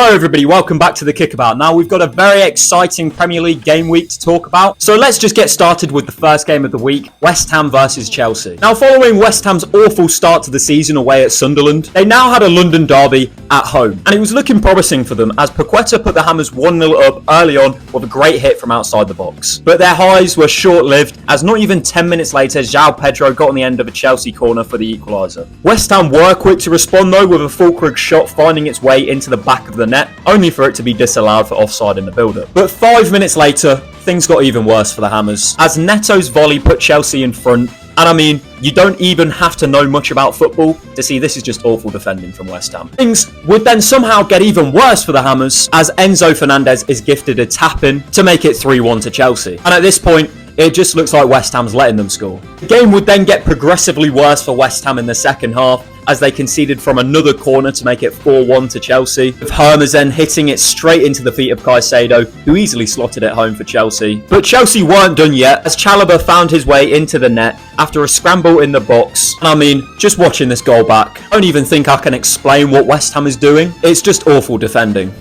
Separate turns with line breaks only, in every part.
Hello everybody, welcome back to the Kickabout. Now we've got a very exciting Premier League game week to talk about. So let's just get started with the first game of the week, West Ham versus Chelsea. Now following West Ham's awful start to the season away at Sunderland, they now had a London derby at home. And it was looking promising for them as Paqueta put the Hammers 1-0 up early on with a great hit from outside the box. But their highs were short-lived as not even 10 minutes later, João Pedro got on the end of a Chelsea corner for the equaliser. West Ham were quick to respond though with a Fulkrug shot finding its way into the back of the net, only for it to be disallowed for offside in the build-up. But 5 minutes later, things got even worse for the Hammers, as Neto's volley put Chelsea in front. And I mean, you don't even have to know much about football to see this is just awful defending from West Ham. Things would then somehow get even worse for the Hammers, as Enzo Fernandez is gifted a tap-in to make it 3-1 to Chelsea. And at this point, it just looks like West Ham's letting them score. The game would then get progressively worse for West Ham in the second half, as they conceded from another corner to make it 4-1 to Chelsea, with Hermes then hitting it straight into the feet of Caicedo, who easily slotted it home for Chelsea. But Chelsea weren't done yet, as Chalobah found his way into the net after a scramble in the box. And I mean, just watching this goal back, I don't even think I can explain what West Ham is doing. It's just awful defending.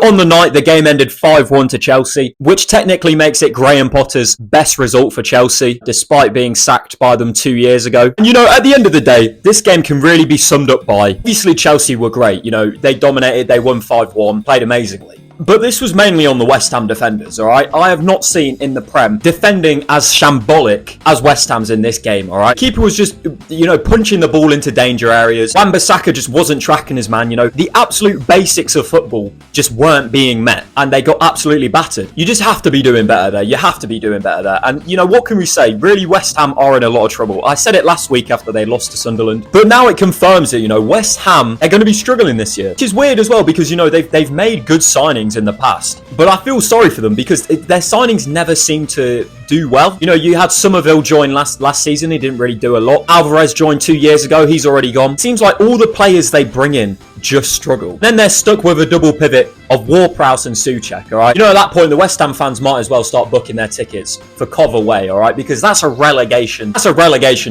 On the night, the game ended 5-1 to Chelsea, which technically makes it Graham Potter's best result for Chelsea, despite being sacked by them 2 years ago. And you know, at the end of the day, this game can really be summed up by, obviously Chelsea were great, you know, they dominated, they won 5-1, played amazingly. But this was mainly on the West Ham defenders, alright? I have not seen in the Prem defending as shambolic as West Ham's in this game, alright? Keeper was just, you know, punching the ball into danger areas. Wan-Bissaka just wasn't tracking his man, you know. The absolute basics of football just weren't being met, and they got absolutely battered. You just have to be doing better there. You have to be doing better there. And, you know, what can we say? Really, West Ham are in a lot of trouble. I said it last week after they lost to Sunderland, but now it confirms it, you know. West Ham are going to be struggling this year, which is weird as well, because, you know, they've made good signings in the past, but I feel sorry for them because their signings never seem to do well. You know, you had Somerville join last season, he didn't really do a lot. Alvarez joined 2 years ago, he's already gone. Seems like all the players they bring in just struggle. Then they're stuck with a double pivot of Ward-Prowse and Souček, alright? You know, at that point, the West Ham fans might as well start booking their tickets for Cov away, alright? Because that's a relegation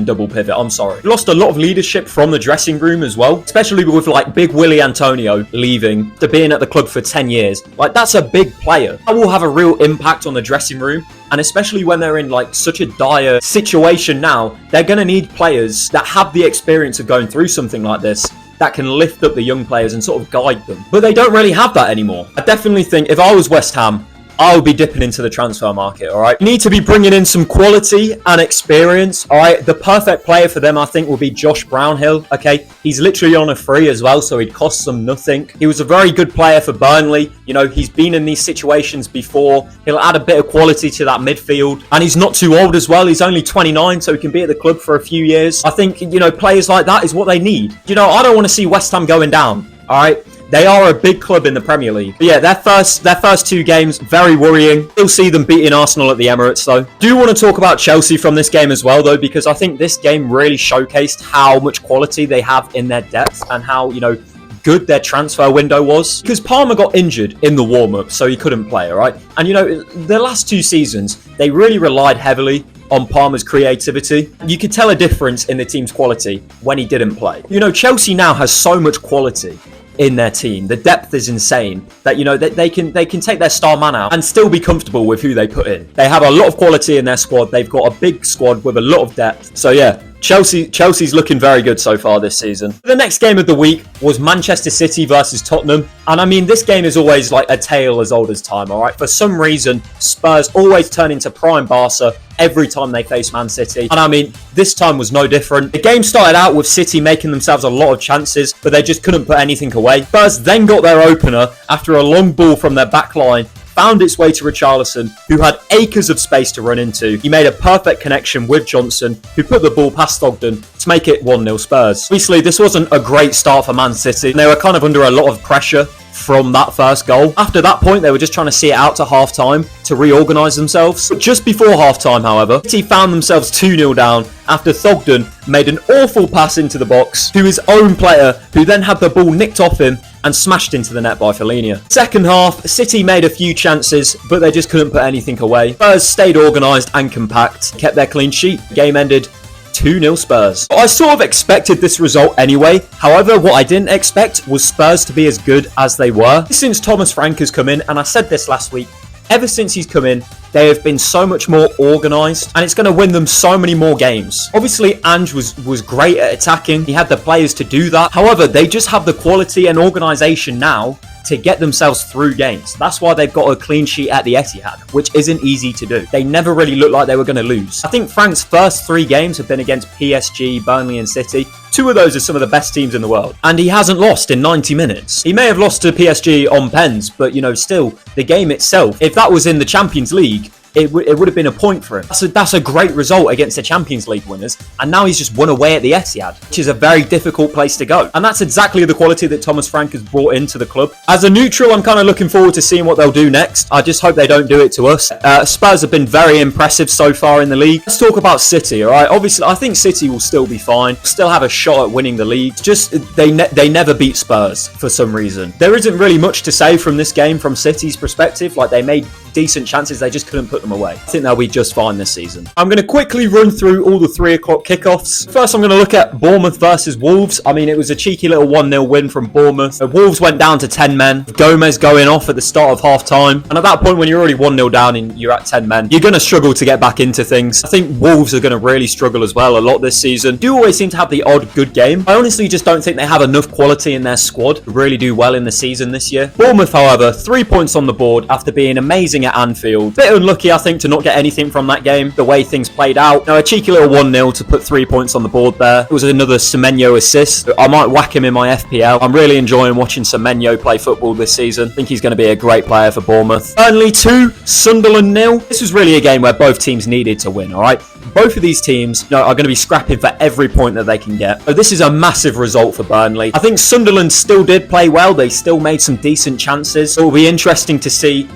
double pivot, I'm sorry. We lost a lot of leadership from the dressing room as well, especially with like Big Willie Antonio leaving after being at the club for 10 years. Like, that's a big player. That will have a real impact on the dressing room. And especially when they're in like such a dire situation now, they're going to need players that have the experience of going through something like this, that can lift up the young players and sort of guide them. But they don't really have that anymore. I definitely think if I was West Ham, I would be dipping into the transfer market, alright? You need to be bringing in some quality and experience, alright? The perfect player for them, I think, will be Josh Brownhill, okay? He's literally on a free as well, so it costs them nothing. He was a very good player for Burnley. You know, he's been in these situations before. He'll add a bit of quality to that midfield. And he's not too old as well. He's only 29, so he can be at the club for a few years. I think, you know, players like that is what they need. You know, I don't want to see West Ham going down, alright? They are a big club in the Premier League. But yeah, their first two games, very worrying. Still see them beating Arsenal at the Emirates, though. Do want to talk about Chelsea from this game as well, though, because I think this game really showcased how much quality they have in their depth and how, you know, good their transfer window was. Because Palmer got injured in the warm-up, so he couldn't play, all right? And, you know, the last 2 seasons, they really relied heavily on Palmer's creativity. You could tell a difference in the team's quality when he didn't play. You know, Chelsea now has so much quality in their team. The depth is insane that, you know, they can take their star man out and still be comfortable with who they put in. They have a lot of quality in their squad. They've got a big squad with a lot of depth. So yeah, Chelsea's looking very good so far this season. The next game of the week was Manchester City versus Tottenham. And I mean, this game is always like a tale as old as time, all right? For some reason, Spurs always turn into prime Barca every time they face Man City. And I mean, this time was no different. The game started out with City making themselves a lot of chances, but they just couldn't put anything away. Spurs then got their opener after a long ball from their back line found its way to Richarlison, who had acres of space to run into. He made a perfect connection with Johnson, who put the ball past Ogden to make it 1-0 Spurs. Obviously, this wasn't a great start for Man City. They were kind of under a lot of pressure from that first goal. After that point, they were just trying to see it out to half-time to reorganise themselves. But just before half-time, however, City found themselves 2-0 down after Thogden made an awful pass into the box to his own player, who then had the ball nicked off him and smashed into the net by Fellaini. Second half, City made a few chances, but they just couldn't put anything away. Spurs stayed organised and compact, kept their clean sheet. Game ended 2-0 Spurs. I sort of expected this result anyway. However, what I didn't expect was Spurs to be as good as they were. Since Thomas Frank has come in, and I said this last week, ever since he's come in, they have been so much more organised, and it's going to win them so many more games. Obviously, Ange was great at attacking. He had the players to do that. However, they just have the quality and organisation now to get themselves through games. That's why they've got a clean sheet at the Etihad, which isn't easy to do. They never really looked like they were going to lose. I think Frank's first 3 games have been against PSG, Burnley and City. 2 of those are some of the best teams in the world. And he hasn't lost in 90 minutes. He may have lost to PSG on pens, but, still, the game itself, if that was in the Champions League, it would have been a point for him. That's a great result against the Champions League winners, and now he's just won away at the Etihad, which is a very difficult place to go. And that's exactly the quality that Thomas Frank has brought into the club. As a neutral, I'm kind of looking forward to seeing what they'll do next. I just hope they don't do it to us. Spurs have been very impressive so far in the league. Let's talk about City, all right? Obviously, I think City will still be fine, still have a shot at winning the league. Just, they never beat Spurs for some reason. There isn't really much to say from this game from City's perspective. Like, they made decent chances, they just couldn't put them away. I think they'll be just fine this season. I'm going to quickly run through all the 3 o'clock kickoffs. First, I'm going to look at Bournemouth versus Wolves. I mean, it was a cheeky little 1-0 win from Bournemouth. The Wolves went down to 10 men. Gomez going off at the start of half time. And at that point, when you're already 1-0 down and you're at 10 men, you're going to struggle to get back into things. I think Wolves are going to really struggle as well a lot this season. Do always seem to have the odd good game. I honestly just don't think they have enough quality in their squad to really do well in the season this year. Bournemouth, however, 3 points on the board after being amazing at Anfield. Bit unlucky, I think, to not get anything from that game, the way things played out. Now, a cheeky little 1-0 to put 3 points on the board there. It was another Semenyo assist. I might whack him in my FPL. I'm really enjoying watching Semenyo play football this season. I think he's going to be a great player for Bournemouth. Burnley 2, Sunderland 0. This was really a game where both teams needed to win, all right? Both of these teams are going to be scrapping for every point that they can get. So this is a massive result for Burnley. I think Sunderland still did play well. They still made some decent chances. So it'll be interesting to see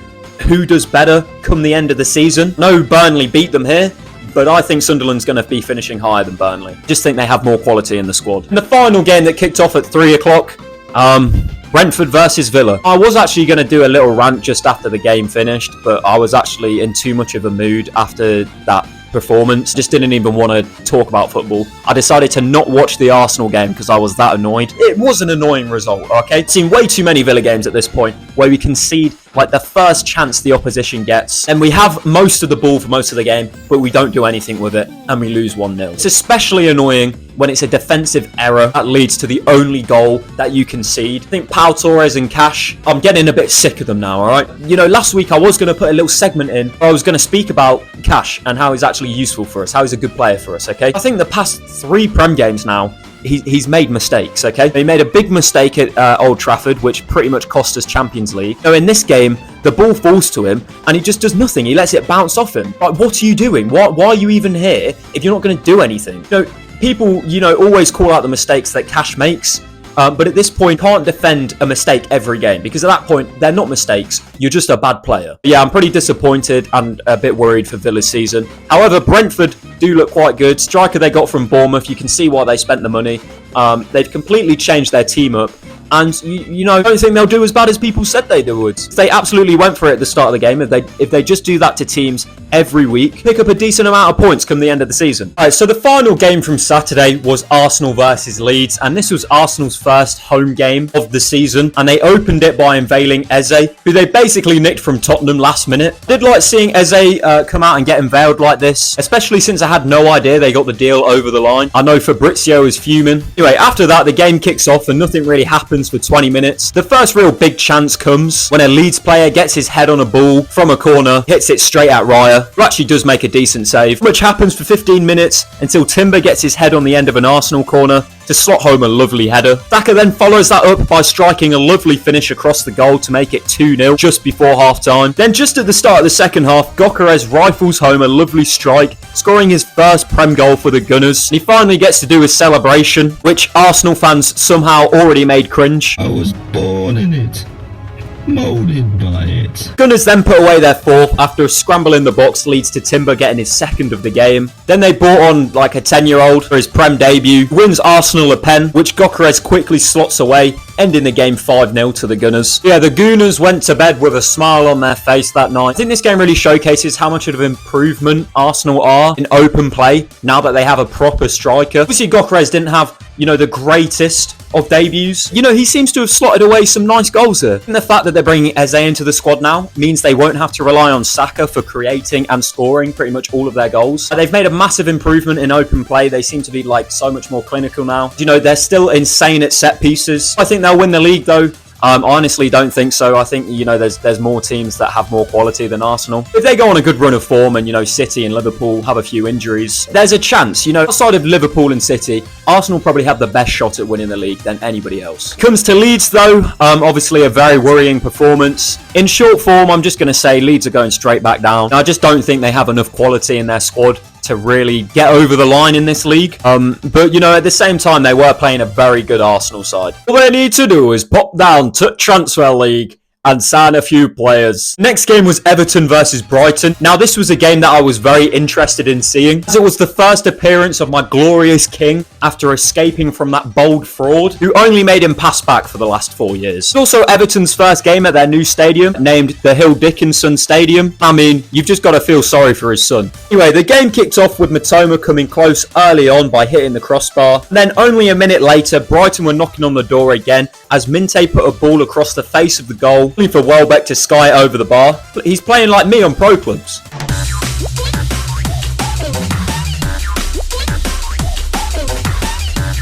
who does better come the end of the season. No, Burnley beat them here, but I think Sunderland's going to be finishing higher than Burnley. Just think they have more quality in the squad. And the final game that kicked off at 3 o'clock, Brentford versus Villa. I was actually going to do a little rant just after the game finished, but I was actually in too much of a mood after that performance. Just didn't even want to talk about football. I decided to not watch the Arsenal game because I was that annoyed. It was an annoying result, okay? I've seen way too many Villa games at this point where we concede like the first chance the opposition gets, and we have most of the ball for most of the game, but we don't do anything with it, and we lose 1-0. It's especially annoying when it's a defensive error that leads to the only goal that you concede. I think Pau Torres and Cash, I'm getting a bit sick of them now, alright? Last week I was going to put a little segment in where I was going to speak about Cash and how he's actually useful for us, how he's a good player for us, okay? I think the past 3 Prem games now, he's made mistakes, okay? He made a big mistake at Old Trafford, which pretty much cost us Champions League. So in this game, the ball falls to him, and he just does nothing. He lets it bounce off him. Like, what are you doing? Why are you even here if you're not going to do anything? People, always call out the mistakes that Cash makes. But at this point, can't defend a mistake every game, because at that point, they're not mistakes. You're just a bad player. Yeah, I'm pretty disappointed and a bit worried for Villa's season. However, Brentford do look quite good. Striker they got from Bournemouth, you can see why they spent the money. They've completely changed their team up. And, I don't think they'll do as bad as people said they would. They absolutely went for it at the start of the game. If they just do that to teams every week, pick up a decent amount of points come the end of the season. Alright, so the final game from Saturday was Arsenal versus Leeds, and this was Arsenal's first home game of the season, and they opened it by unveiling Eze, who they basically nicked from Tottenham last minute. I did like seeing Eze come out and get unveiled like this, especially since I had no idea they got the deal over the line. I know Fabrizio is fuming. Anyway, after that, the game kicks off and nothing really happens for 20 minutes. The first real big chance comes when a Leeds player gets his head on a ball from a corner, hits it straight at Raya, who actually does make a decent save, which happens for 15 minutes until Timber gets his head on the end of an Arsenal corner to slot home a lovely header. Saka then follows that up by striking a lovely finish across the goal to make it 2-0 just before half-time. Then just at the start of the second half, Gyökeres rifles home a lovely strike, scoring his first Prem goal for the Gunners. And he finally gets to do his celebration, which Arsenal fans somehow already made cringe.
I was born in it. Molded by it.
Gunners then put away their fourth after a scramble in the box leads to Timber getting his second of the game. Then they brought on like a 10-year-old for his Prem debut, wins Arsenal a pen, which Gyökeres quickly slots away, ending the game 5-0 to the Gunners. Yeah, the Gooners went to bed with a smile on their face that night. I think this game really showcases how much of an improvement Arsenal are in open play now that they have a proper striker. Obviously, Gyökeres didn't have, the greatest of debuts. He seems to have slotted away some nice goals here. And the fact that they're bringing Eze into the squad now means they won't have to rely on Saka for creating and scoring pretty much all of their goals. They've made a massive improvement in open play. They seem to be so much more clinical now. They're still insane at set pieces. I think they'll win the league though. I honestly don't think so. I think, there's more teams that have more quality than Arsenal. If they go on a good run of form and, City and Liverpool have a few injuries, there's a chance. Outside of Liverpool and City, Arsenal probably have the best shot at winning the league than anybody else. Comes to Leeds though, obviously a very worrying performance. In short form, I'm just going to say Leeds are going straight back down. I just don't think they have enough quality in their squad to really get over the line in this league. But at the same time, they were playing a very good Arsenal side. All they need to do is pop down to Transfer League and sign a few players. Next game was Everton versus Brighton. Now, this was a game that I was very interested in seeing, as it was the first appearance of my glorious king after escaping from that bold fraud who only made him pass back for the last 4 years. It's also Everton's first game at their new stadium, named the Hill Dickinson Stadium. I mean, you've just got to feel sorry for his son. Anyway, the game kicked off with Matoma coming close early on by hitting the crossbar. Then only a minute later, Brighton were knocking on the door again as Minte put a ball across the face of the goal, only for Welbeck to sky it over the bar. He's playing like me on pro clubs.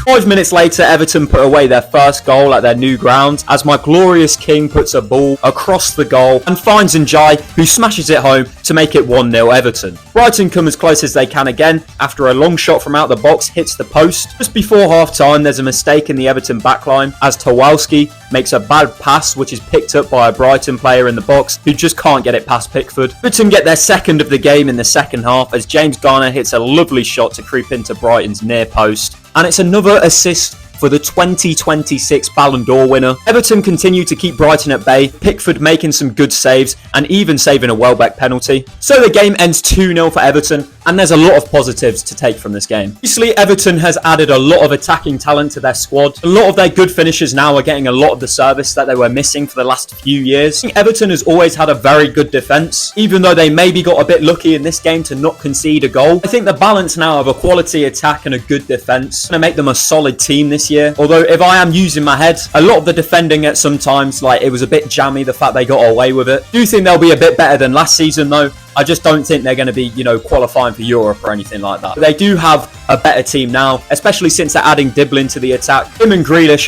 5 minutes later, Everton put away their first goal at their new ground as my glorious king puts a ball across the goal and finds Njai, who smashes it home to make it 1-0 Everton. Brighton come as close as they can again after a long shot from out the box hits the post. Just before half time, there's a mistake in the Everton backline as Tawalski makes a bad pass which is picked up by a Brighton player in the box who just can't get it past Pickford. Everton get their second of the game in the second half as James Garner hits a lovely shot to creep into Brighton's near post. And it's another assist for the 2026 Ballon d'Or winner. Everton continue to keep Brighton at bay, Pickford making some good saves and even saving a Welbeck penalty. So the game ends 2-0 for Everton, and there's a lot of positives to take from this game. Obviously, Everton has added a lot of attacking talent to their squad. A lot of their good finishers now are getting a lot of the service that they were missing for the last few years. I think Everton has always had a very good defence, even though they maybe got a bit lucky in this game to not concede a goal. I think the balance now of a quality attack and a good defence is going to make them a solid team this year. Although if I am using my head, a lot of the defending at sometimes, it was a bit jammy, the fact they got away with it. I do think they'll be a bit better than last season though. I just don't think they're going to be, qualifying for Europe or anything like that. But they do have a better team now, especially since they're adding Diblin to the attack. Him and Grealish,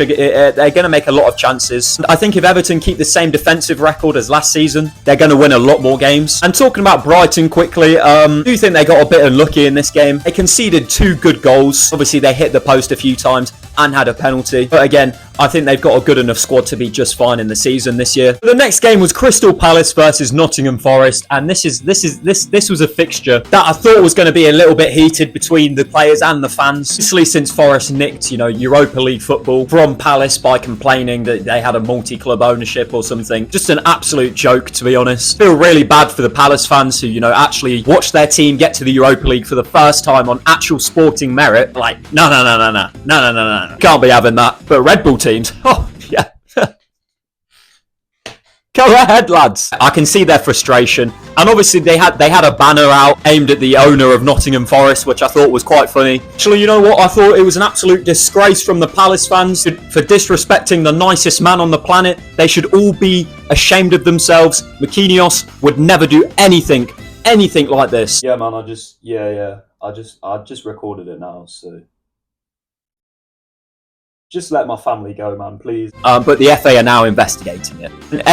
they're going to make a lot of chances. And I think if Everton keep the same defensive record as last season, they're going to win a lot more games. And talking about Brighton quickly, I do think they got a bit unlucky in this game. They conceded 2 good goals. Obviously, they hit the post a few times and had a penalty. But again, I think they've got a good enough squad to be just fine in the season this year. The next game was Crystal Palace versus Nottingham Forest, and this was a fixture that I thought was going to be a little bit heated between the players and the fans. Obviously, since Forest nicked, Europa League football from Palace by complaining that they had a multi-club ownership or something. Just an absolute joke, to be honest. Feel really bad for the Palace fans who, actually watched their team get to the Europa League for the first time on actual sporting merit. No. Can't be having that. But Red Bull teams, oh, yeah. Go ahead, lads. I can see their frustration. And obviously they had a banner out aimed at the owner of Nottingham Forest, which I thought was quite funny. Actually, you know what? I thought it was an absolute disgrace from the Palace fans for disrespecting the nicest man on the planet. They should all be ashamed of themselves. Marquinhos would never do anything like this. Yeah, man, I just recorded it now, so... Just let my family go, man, please. But the FA are now investigating it.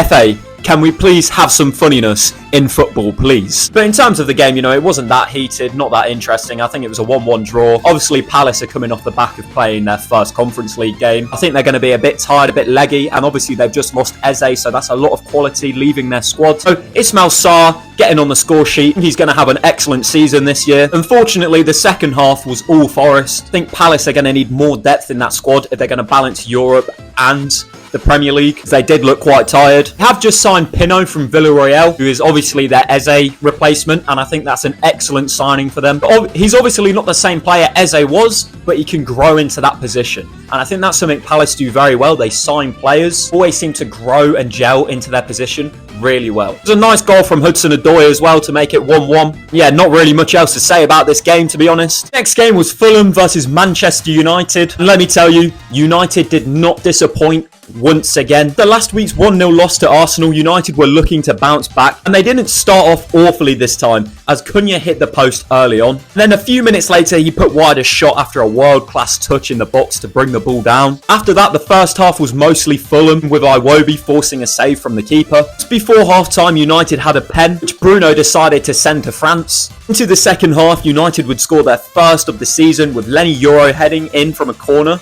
FA, can we please have some funniness in football, please? But in terms of the game, it wasn't that heated, not that interesting. I think it was a 1-1 draw. Obviously, Palace are coming off the back of playing their first Conference League game. I think they're going to be a bit tired, a bit leggy, and obviously they've just lost Eze, so that's a lot of quality leaving their squad. So Ismail Sarr getting on the score sheet. He's going to have an excellent season this year. Unfortunately, the second half was all Forest. I think Palace are going to need more depth in that squad if they're going to balance Europe and the Premier League, because they did look quite tired. They have just signed Pino from Villarreal, who is obviously their Eze replacement, and I think that's an excellent signing for them. But he's obviously not the same player Eze was, but he can grow into that position. And I think that's something Palace do very well. They sign players, always seem to grow and gel into their position really well. There's a nice goal from Hudson-Odoi as well to make it 1-1. Yeah, not really much else to say about this game, to be honest. Next game was Fulham versus Manchester United. And let me tell you, United did not disappoint once again. The last week's 1-0 loss to Arsenal, United were looking to bounce back, and they didn't start off awfully this time, as Cunha hit the post early on. And then a few minutes later, he put wide a shot after a world-class touch in the box to bring the ball down. After that, the first half was mostly Fulham, with Iwobi forcing a save from the keeper. Just before half-time, United had a pen, which Bruno decided to send to France. Into the second half, United would score their first of the season, with Lenny Yoro heading in from a corner.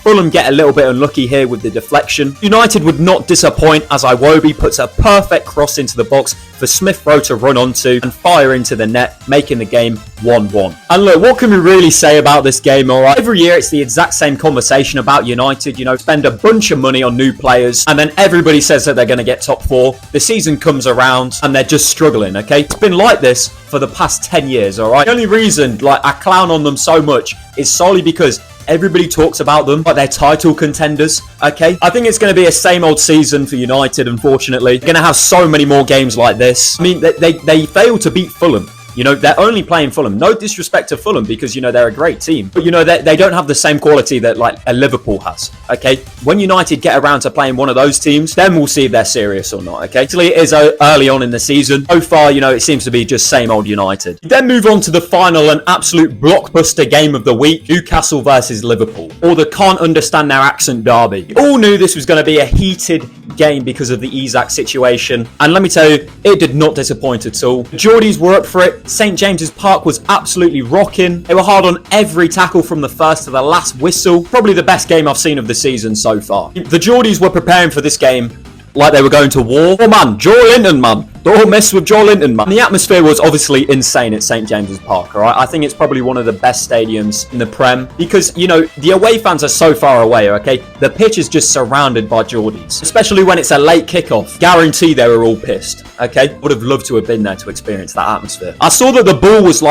Fulham get a little bit unlucky here with the deflection. United would not disappoint as Iwobi puts a perfect cross into the box for Smith Rowe to run onto and fire into the net, making the game 1-1. And look, what can we really say about this game, alright? Every year it's the exact same conversation about United, spend a bunch of money on new players, and then everybody says that they're going to get top 4. The season comes around and they're just struggling, okay? It's been like this for the past 10 years, alright? The only reason I clown on them so much is solely because everybody talks about them like they're title contenders, okay? I think it's going to be a same old season for United, unfortunately. They're going to have so many more games like this. They failed to beat Fulham. They're only playing Fulham. No disrespect to Fulham because, they're a great team. But, they don't have the same quality that, a Liverpool has, okay? When United get around to playing one of those teams, then we'll see if they're serious or not, okay? Actually, it is early on in the season. So far, it seems to be just same old United. Then move on to the final and absolute blockbuster game of the week, Newcastle versus Liverpool, or the can't understand their accent derby. We all knew this was going to be a heated game because of the Isak situation. And let me tell you, it did not disappoint at all. The Geordies were up for it. St James's Park was absolutely rocking. They were hard on every tackle from the first to the last whistle. Probably the best game I've seen of the season so far. The Geordies were preparing for this game like they were going to war. Oh man, Joe Linton, man. Don't mess with Joe Linton, man. And the atmosphere was obviously insane at St James's Park, alright? I think it's probably one of the best stadiums in the Prem because, the away fans are so far away, okay? The pitch is just surrounded by Geordies, especially when it's a late kickoff. Guarantee they were all pissed, okay? Would have loved to have been there to experience that atmosphere. I saw that the ball was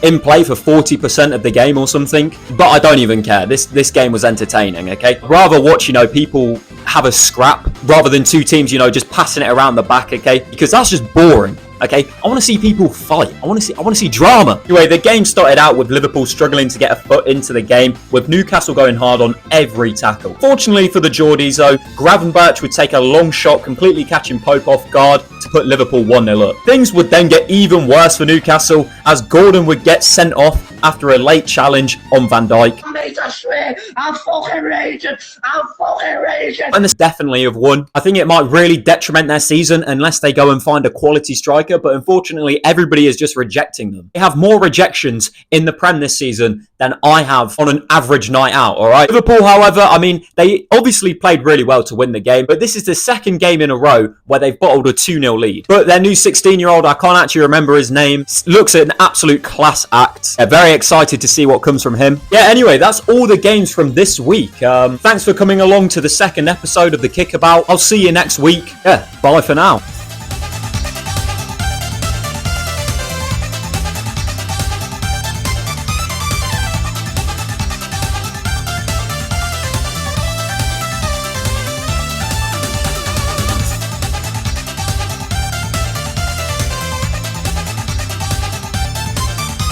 in play for 40% of the game or something, but I don't even care. This game was entertaining, okay? Rather watch, people have a scrap rather than two teams, just passing it around the back, okay? Because that's just boring. Okay, I want to see people fight. I want to see drama. Anyway, the game started out with Liverpool struggling to get a foot into the game, with Newcastle going hard on every tackle. Fortunately for the Geordies, though, Gravenberch would take a long shot, completely catching Pope off guard to put Liverpool 1-0 up. Things would then get even worse for Newcastle as Gordon would get sent off after a late challenge on Van Dijk. I'm fucking raging. And this definitely have won. I think it might really detriment their season unless they go and find a quality striker, but unfortunately everybody is just rejecting them. They have more rejections in the Prem this season than I have on an average night out, alright? Liverpool, however, they obviously played really well to win the game, but this is the second game in a row where they've bottled a 2-0 lead. But their new 16-year-old, I can't actually remember his name, looks at an absolute class act. Very excited to see what comes from him. Yeah, anyway, that's all the games from this week. Thanks for coming along to the second episode of The Kickabout. I'll see you next week. Yeah, bye for now.